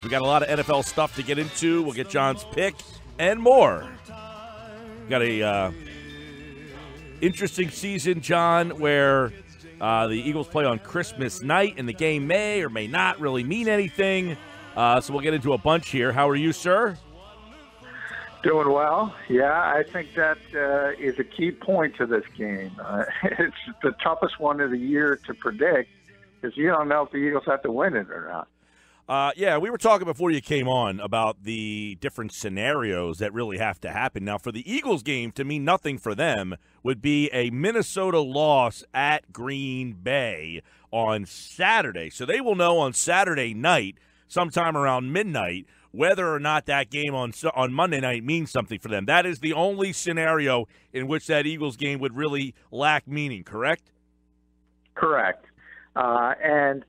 We got a lot of NFL stuff to get into. We'll get John's pick and more. We got a interesting season, John, where the Eagles play on Christmas night, and the game may or may not really mean anything. So we'll get into a bunch here. How are you, sir? Doing well. Yeah, I think that is a key point to this game. It's the toughest one of the year to predict because you don't know if the Eagles have to win it or not. Yeah, we were talking before you came on about the different scenarios that really have to happen. Now, for the Eagles game, to mean nothing for them would be a Minnesota loss at Green Bay on Saturday. So they will know on Saturday night, sometime around midnight, whether or not that game on Monday night means something for them. That is the only scenario in which that Eagles game would really lack meaning, correct? Correct. And,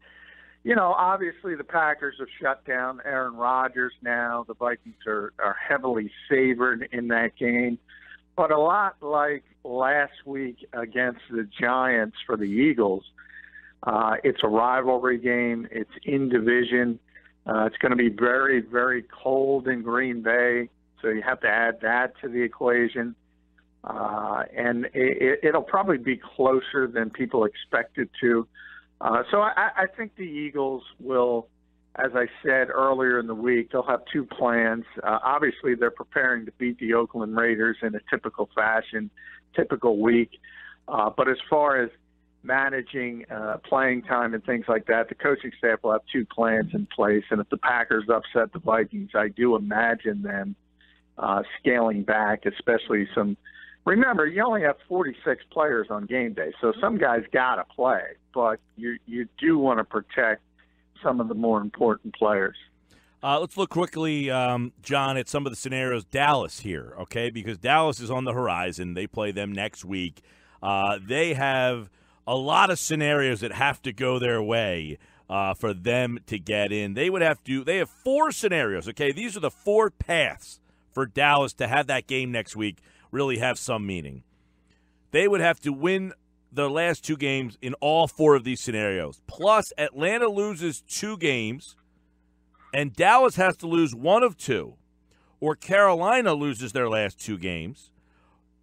you know, obviously the Packers have shut down Aaron Rodgers now. The Vikings are heavily favored in that game. But a lot like last week against the Giants for the Eagles, it's a rivalry game. It's in division. It's going to be very, very cold in Green Bay, so you have to add that to the equation. And it'll probably be closer than people expected to. So I think the Eagles will, as I said earlier in the week, they'll have two plans. Obviously, they're preparing to beat the Oakland Raiders in a typical fashion, typical week. But as far as managing playing time and things like that, the coaching staff will have two plans in place. And if the Packers upset the Vikings, I do imagine them scaling back, especially some. Remember, you only have 46 players on game day, so some guys got to play, but you do want to protect some of the more important players. Let's look quickly, John, at some of the scenarios. Dallas here, okay, because Dallas is on the horizon. They play them next week. They have a lot of scenarios that have to go their way for them to get in. They have four scenarios, okay? These are the four paths for Dallas to have that game next week really have some meaning. They would have to win their last two games in all four of these scenarios. Plus, Atlanta loses two games, and Dallas has to lose one of two. Or Carolina loses their last two games,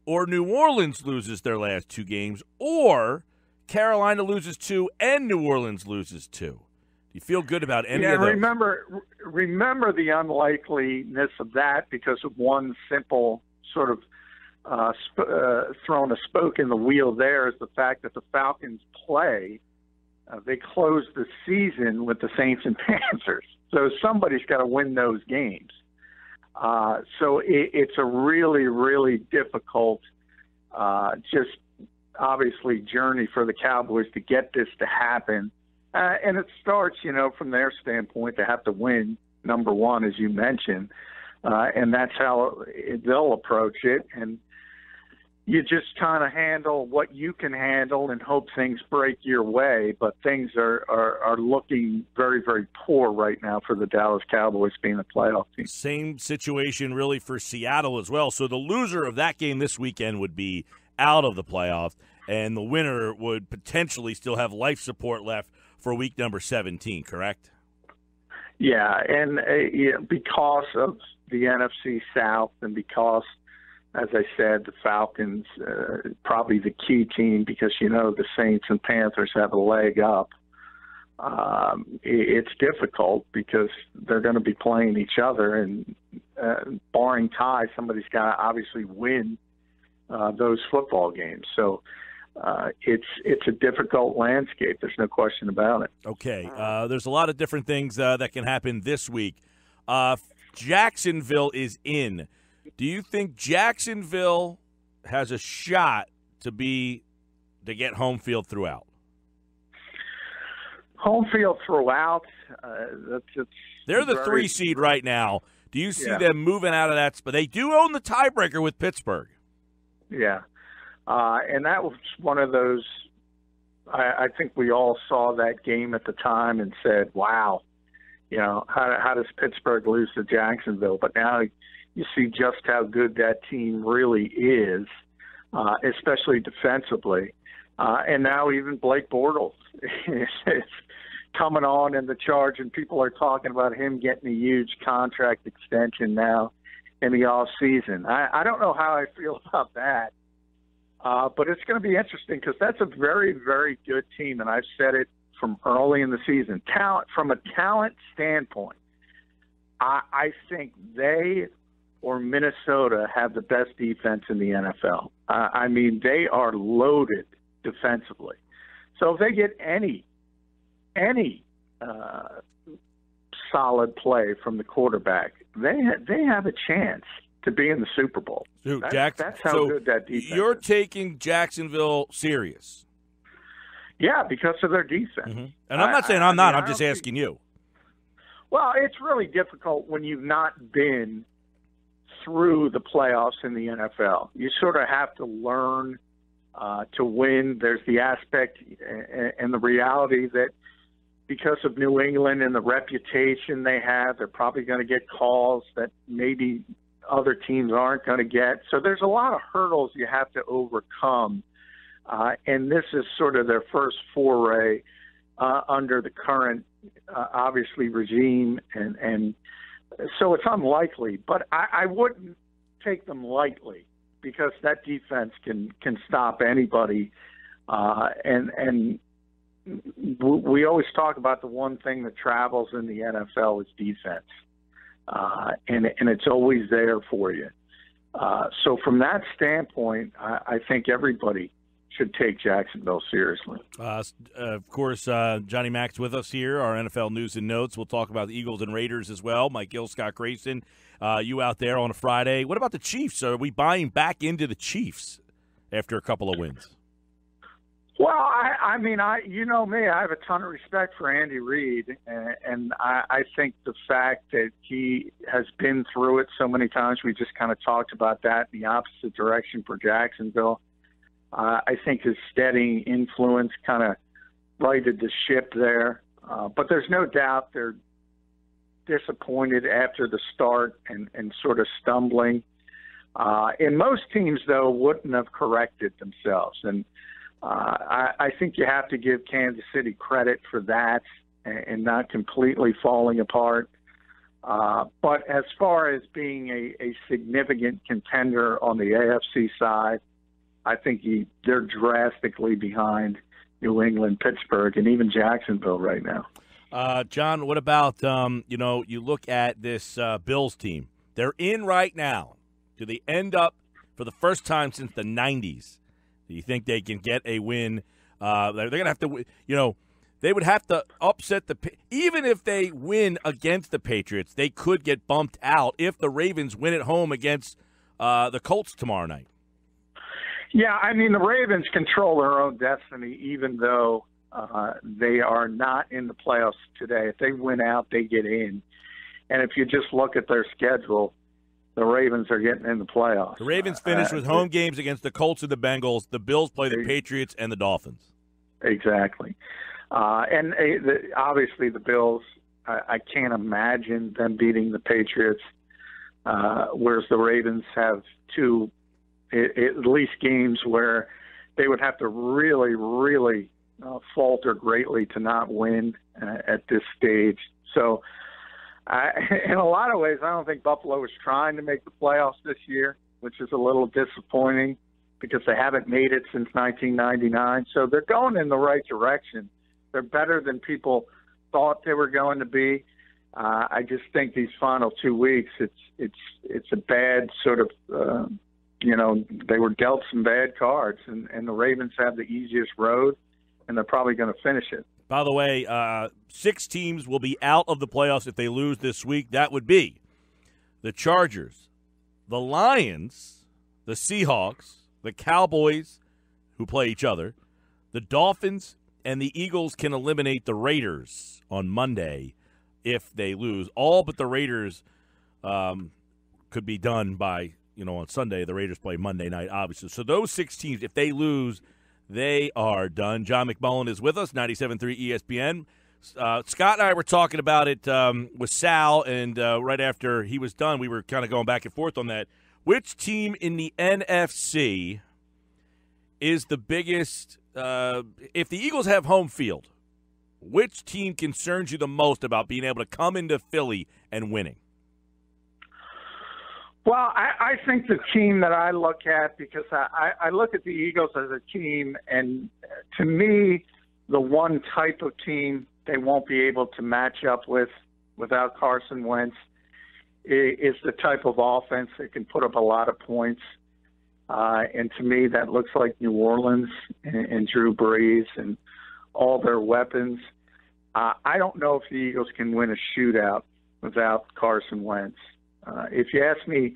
or New Orleans loses their last two games, or Carolina loses two and New Orleans loses two. Do you feel good about any of those? Remember the unlikeliness of that because of one simple sort of thrown a spoke in the wheel there is the fact that the Falcons play. They close the season with the Saints and Panthers. So somebody's got to win those games. So it's a really, really difficult just obviously journey for the Cowboys to get this to happen. And it starts, from their standpoint, they have to win number one, as you mentioned. And that's how they'll approach it. And you just kind of handle what you can handle and hope things break your way. But things are looking very, very poor right now for the Dallas Cowboys being a playoff team. Same situation really for Seattle as well. So the loser of that game this weekend would be out of the playoffs, and the winner would potentially still have life support left for week number 17, correct? Yeah, and because of the NFC South and because, as I said, the Falcons probably the key team because, the Saints and Panthers have a leg up. It's difficult because they're going to be playing each other, and barring tie, somebody's got to obviously win those football games. So it's a difficult landscape. There's no question about it. Okay. There's a lot of different things that can happen this week. Jacksonville is in. Do you think Jacksonville has a shot to get home field throughout? Home field throughout? They're the 3 seed right now. Do you see them moving out of that spot? They do own the tiebreaker with Pittsburgh. Yeah. And that was one of those, I think we all saw that game at the time and said, wow, how does Pittsburgh lose to Jacksonville? But now you see just how good that team really is, especially defensively. And now even Blake Bortles is coming on in the charge, and people are talking about him getting a huge contract extension now in the off season. I don't know how I feel about that, but it's going to be interesting because that's a very, very good team, and I've said it from early in the season. From a talent standpoint, I think they or Minnesota have the best defense in the NFL. I mean, they are loaded defensively. So if they get any solid play from the quarterback, they have a chance to be in the Super Bowl. Dude, that's how good that defense you're is. taking Jacksonville serious. Yeah, because of their defense. Mm-hmm. And I'm not saying I'm not. I'm just asking you. Well, it's really difficult when you've not been through the playoffs in the NFL. You sort of have to learn to win. There's the aspect and the reality that because of New England and the reputation they have, they're probably going to get calls that maybe other teams aren't going to get. So there's a lot of hurdles you have to overcome. And this is sort of their first foray under the current, obviously, regime. And so it's unlikely. But I wouldn't take them lightly because that defense can stop anybody. And we always talk about the one thing that travels in the NFL is defense. And it's always there for you. So from that standpoint, I think everybody should take Jacksonville seriously. Of course, Johnny Mac's with us here, our NFL News and Notes. We'll talk about the Eagles and Raiders as well. Mike Gill, Scott Grayson, you out there on a Friday. What about the Chiefs? Are we buying back into the Chiefs after a couple of wins? Well, I mean, you know me, I have a ton of respect for Andy Reid, and I think the fact that he has been through it so many times, we just kind of talked about that in the opposite direction for Jacksonville. I think his steadying influence kind of righted the ship there. But there's no doubt they're disappointed after the start and sort of stumbling. And most teams, though, wouldn't have corrected themselves. And I think you have to give Kansas City credit for that and not completely falling apart. But as far as being a significant contender on the AFC side, I think they're drastically behind New England, Pittsburgh, and even Jacksonville right now. John, what about, you look at this Bills team. They're in right now. Do they end up for the first time since the 90s? Do you think they can get a win? They're going to have to, they would have to upset even if they win against the Patriots, they could get bumped out if the Ravens win at home against the Colts tomorrow night. Yeah, I mean, the Ravens control their own destiny, even though they are not in the playoffs today. If they win out, they get in. And if you just look at their schedule, the Ravens are getting in the playoffs. The Ravens finish with home games against the Colts and the Bengals. The Bills play the Patriots and the Dolphins. Exactly. And obviously the Bills, I can't imagine them beating the Patriots, whereas the Ravens have two at least games where they would have to really, really falter greatly to not win at this stage. So in a lot of ways, I don't think Buffalo is trying to make the playoffs this year, which is a little disappointing because they haven't made it since 1999. So they're going in the right direction. They're better than people thought they were going to be. I just think these final 2 weeks, it's a bad sort of they were dealt some bad cards, and the Ravens have the easiest road, and they're probably going to finish it. By the way, 6 teams will be out of the playoffs if they lose this week. That would be the Chargers, the Lions, the Seahawks, the Cowboys, who play each other, the Dolphins, and the Eagles can eliminate the Raiders on Monday if they lose. All but the Raiders could be done by on Sunday. The Raiders play Monday night, obviously. So those 6 teams, if they lose, they are done. John McMullen is with us, 97.3 ESPN. Scott and I were talking about it with Sal, and right after he was done, we were kind of going back and forth on that. Which team in the NFC is the biggest? If the Eagles have home field, which team concerns you the most about being able to come into Philly and winning? Well, I think the team that I look at, because I look at the Eagles as a team, and to me, the one type of team they won't be able to match up with without Carson Wentz is the type of offense that can put up a lot of points. And to me, that looks like New Orleans and Drew Brees and all their weapons. I don't know if the Eagles can win a shootout without Carson Wentz. If you ask me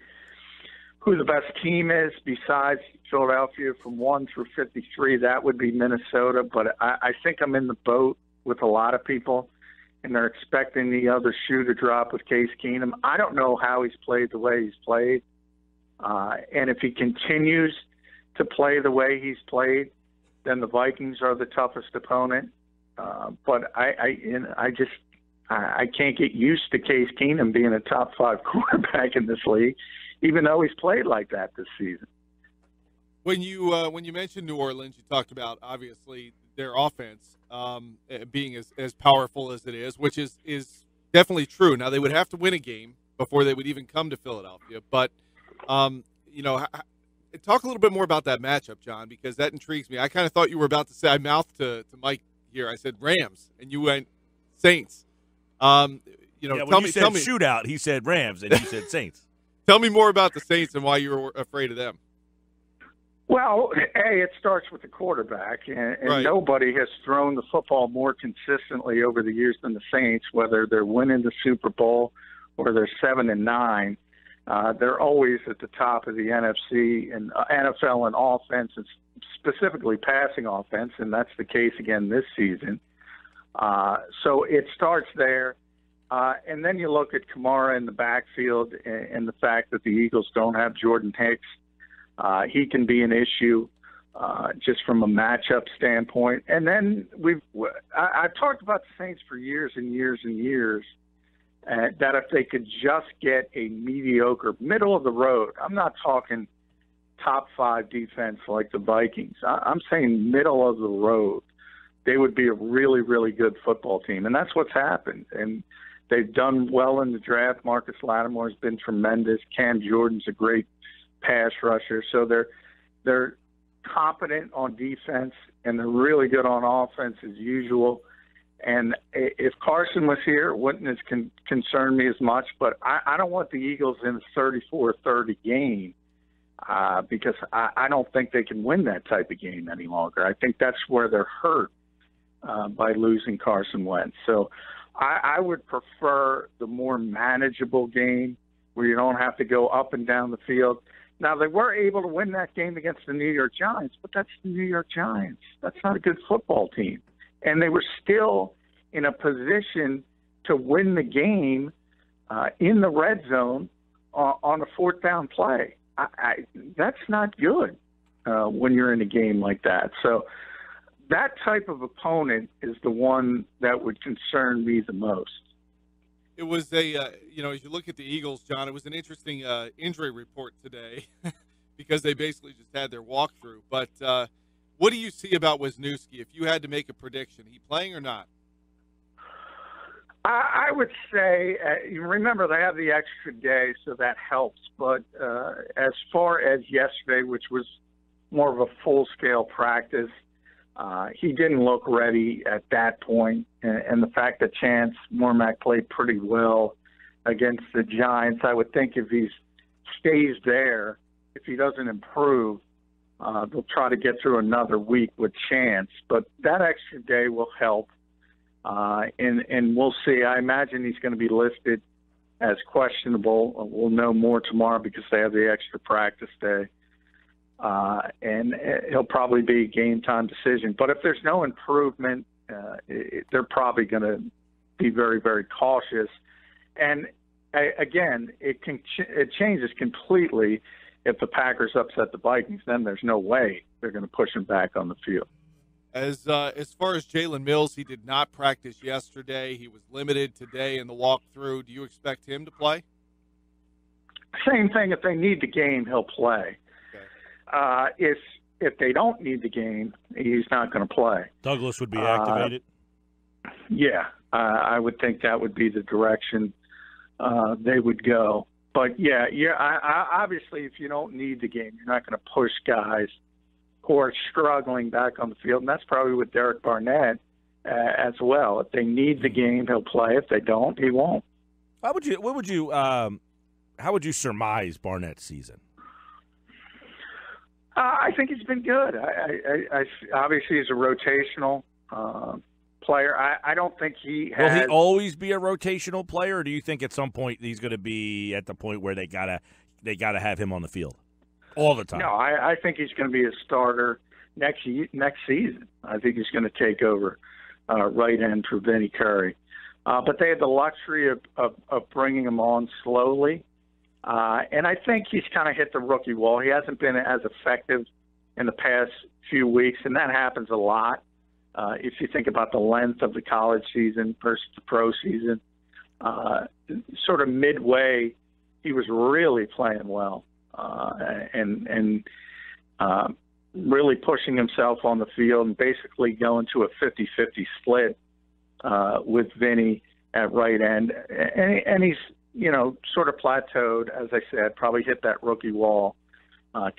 who the best team is besides Philadelphia from 1 through 53, that would be Minnesota. But I think I'm in the boat with a lot of people, and they're expecting the other shoe to drop with Case Keenum. I don't know how he's played the way he's played. And if he continues to play the way he's played, then the Vikings are the toughest opponent. But I can't get used to Case Keenum being a top 5 quarterback in this league, even though he's played like that this season. When you mentioned New Orleans, you talked about obviously their offense being as powerful as it is, which is definitely true. Now they would have to win a game before they would even come to Philadelphia, but talk a little bit more about that matchup, John, because that intrigues me. I kind of thought you were about to say, I mouthed to Mike here. I said Rams, and you went Saints. When you said shootout, he said Rams, and you said Saints. Tell me more about the Saints and why you were afraid of them. Well, it starts with the quarterback, and right. Nobody has thrown the football more consistently over the years than the Saints, whether they're winning the Super Bowl or they're 7-9. They're always at the top of the NFC and NFL in offense, and specifically passing offense, and that's the case again this season. So it starts there. And then you look at Kamara in the backfield and the fact that the Eagles don't have Jordan Hicks. He can be an issue just from a matchup standpoint. And then I've talked about the Saints for years and years and years, that if they could just get a mediocre, middle of the road, I'm not talking top 5 defense like the Vikings. I'm saying middle of the road, they would be a really, really good football team. And that's what's happened. And they've done well in the draft. Marcus Lattimore has been tremendous. Cam Jordan's a great pass rusher. So they're competent on defense, and they're really good on offense as usual. And if Carson was here, it wouldn't have concerned me as much. But I don't want the Eagles in a 34-30 game because I don't think they can win that type of game any longer. I think that's where they're hurt by losing Carson Wentz. So I would prefer the more manageable game where you don't have to go up and down the field. Now, they were able to win that game against the New York Giants, but that's the New York Giants. That's not a good football team. And they were still in a position to win the game in the red zone on a 4th down play. That's not good when you're in a game like that. So that type of opponent is the one that would concern me the most. It was as you look at the Eagles, John, it was an interesting injury report today because they basically just had their walkthrough. But what do you see about Wisniewski? If you had to make a prediction, he playing or not? I would say, remember, they have the extra day, so that helps. But as far as yesterday, which was more of a full-scale practice, he didn't look ready at that point. And the fact that Chance Mormack played pretty well against the Giants, I would think if he stays there, if he doesn't improve, they'll try to get through another week with Chance. But that extra day will help. And we'll see. I imagine he's going to be listed as questionable. We'll know more tomorrow because they have the extra practice day. And he'll probably be a game-time decision. But if there's no improvement, they're probably going to be very, very cautious. And, again, it changes completely if the Packers upset the Vikings. Then there's no way they're going to push them back on the field. As far as Jalen Mills, he did not practice yesterday. He was limited today in the walkthrough. Do you expect him to play? Same thing. If they need the game, he'll play. Okay. If they don't need the game, he's not going to play. Douglas would be activated? Yeah, I would think that would be the direction they would go. But obviously, if you don't need the game, you're not going to push guys who are struggling back on the field, and that's probably with Derek Barnett as well. If they need the game, he'll play. If they don't, he won't. How would you surmise Barnett's season? I think he's been good. I obviously he's a rotational player. I don't think he has. Will he always be a rotational player, or do you think at some point he's going to be at the point where they gotta have him on the field all the time? No, I think he's going to be a starter next season. I think he's going to take over right end for Vinny Curry. But they had the luxury of bringing him on slowly. And I think he's kind of hit the rookie wall. He hasn't been as effective in the past few weeks, and that happens a lot. If you think about the length of the college season versus the pro season, sort of midway, he was really playing well and really pushing himself on the field and basically going to a 50-50 split with Vinny at right end. And he's, sort of plateaued, as I said, probably hit that rookie wall,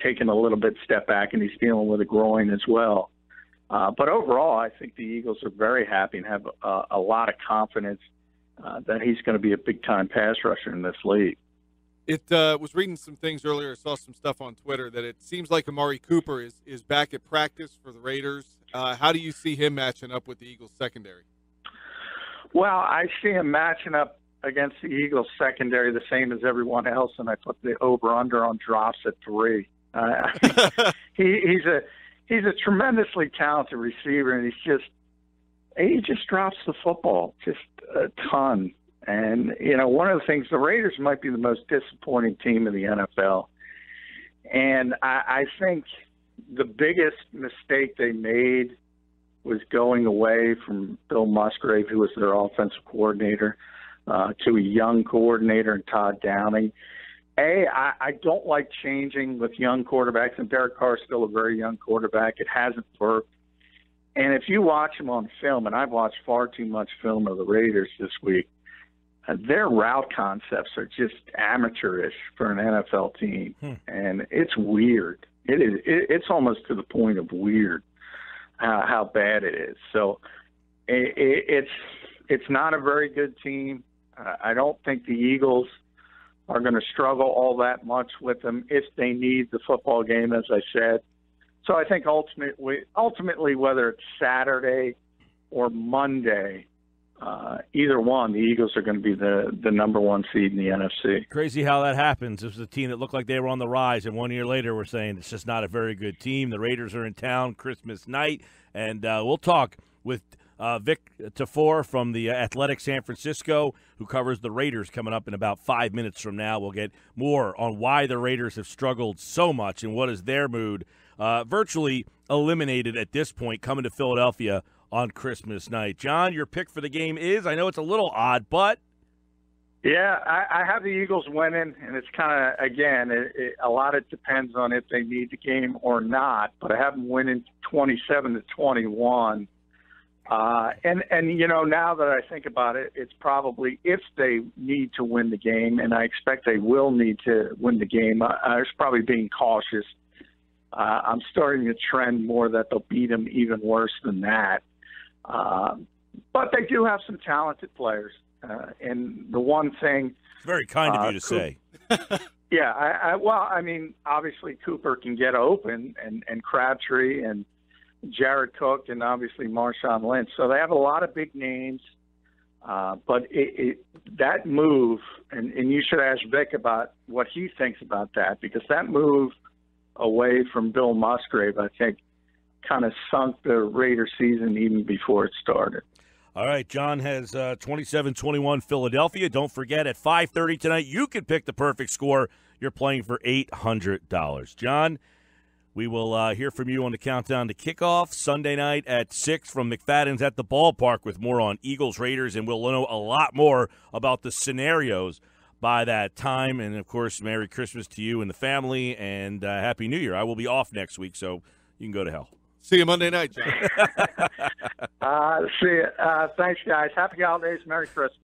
taking a little bit step back, and he's dealing with a groin as well. But overall, I think the Eagles are very happy and have a lot of confidence that he's going to be a big-time pass rusher in this league. It was reading some things earlier. I saw some stuff on Twitter that it seems like Amari Cooper is back at practice for the Raiders. How do you see him matching up with the Eagles secondary? Well, I see him matching up against the Eagles secondary the same as everyone else, and I put the over-under on drops at 3. He's a tremendously talented receiver, and he just drops the football just a ton. And, one of the things, the Raiders might be the most disappointing team in the NFL. And I think the biggest mistake they made was going away from Bill Musgrave, who was their offensive coordinator, to a young coordinator in Todd Downing. I don't like changing with young quarterbacks, and Derek Carr is still a very young quarterback. It hasn't worked. And if you watch him on film, and I've watched far too much film of the Raiders this week, their route concepts are just amateurish for an NFL team, and it's weird. It's almost to the point of weird how bad it is. So it's not a very good team. I don't think the Eagles are going to struggle all that much with them if they need the football game, as I said. So I think ultimately, whether it's Saturday or Monday, either one, the Eagles are going to be the number one seed in the NFC. Crazy how that happens. This was a team that looked like they were on the rise, and 1 year later we're saying it's just not a very good team. The Raiders are in town Christmas night, and we'll talk with Vic Tafur from the Athletic San Francisco, who covers the Raiders, coming up in about 5 minutes from now. We'll get more on why the Raiders have struggled so much and what is their mood. Virtually eliminated at this point, coming to Philadelphia on Christmas night. John, your pick for the game is, I know it's a little odd, but. Yeah, I have the Eagles winning, and it's kind of, again, a lot of it depends on if they need the game or not, but I have them winning 27-21. And now that I think about it, it's probably if they need to win the game, and I expect they will need to win the game. I was probably being cautious. I'm starting to trend more that they'll beat them even worse than that. But they do have some talented players. And the one thing. It's very kind of you to say. Yeah. Obviously Cooper can get open, and Crabtree and Jared Cook and obviously Marshawn Lynch. So they have a lot of big names. But that move, and you should ask Vic about what he thinks about that, because that move away from Bill Musgrave, I think, kind of sunk the Raider season even before it started. All right, John has 27-21 Philadelphia. Don't forget, at 5:30 tonight, you can pick the perfect score. You're playing for $800. John, we will hear from you on the countdown to kickoff Sunday night at 6 from McFadden's at the ballpark with more on Eagles Raiders, and we'll know a lot more about the scenarios by that time. And, of course, Merry Christmas to you and the family, and Happy New Year. I will be off next week, so you can go to hell. See you Monday night, John. See you. Thanks, guys. Happy holidays. Merry Christmas.